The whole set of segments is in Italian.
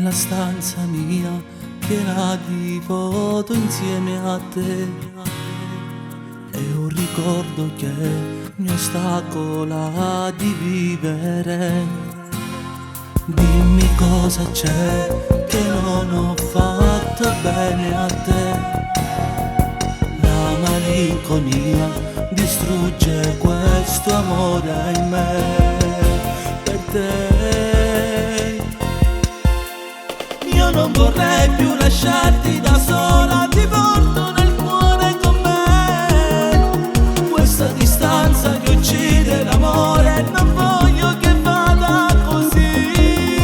nella stanza mia piena di foto insieme a te. È un ricordo che mi ostacola di vivere. Dimmi cosa c'è che non ho fatto bene a te. La malinconia distrugge questo amore in me per te. Io non vorrei più lasciarti da sola, ti porto nel cuore con me. Questa distanza che uccide l'amore, non voglio che vada così.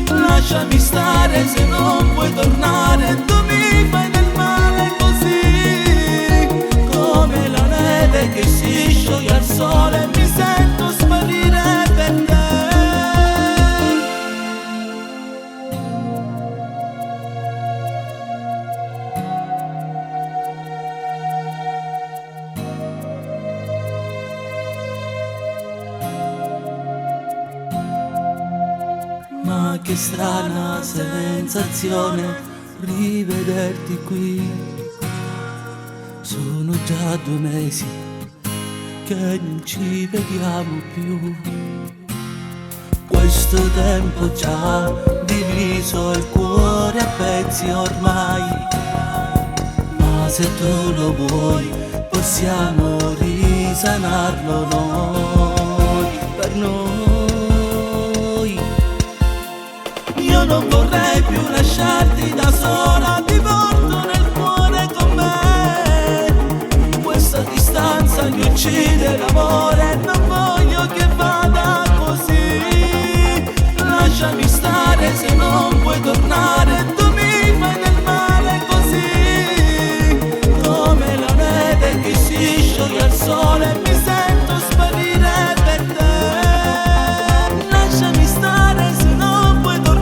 Lasciami stare se non puoi tornare, tu mi fai del male così. Come la neve che si scioglie al sole, mi sento sparire per te. Ma che strana sensazione rivederti qui. Sono già 2 mesi che non ci vediamo più. Questo tempo ci ha diviso il cuore a pezzi ormai. Ma se tu lo vuoi possiamo risanarlo noi, per noi. Io non vorrei più lasciarti da sola, ti porto nel cuore con me. Questa distanza mi uccide l'amore, non voglio che vada così. Lasciami stare se non puoi tornare, tu mi fai del male così. Come la neve che si scioglie al sole, mi sento sparire per te. Lasciami stare se non puoi tornare.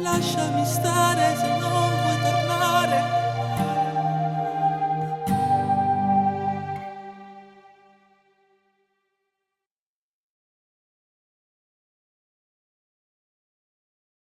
Lasciami stare se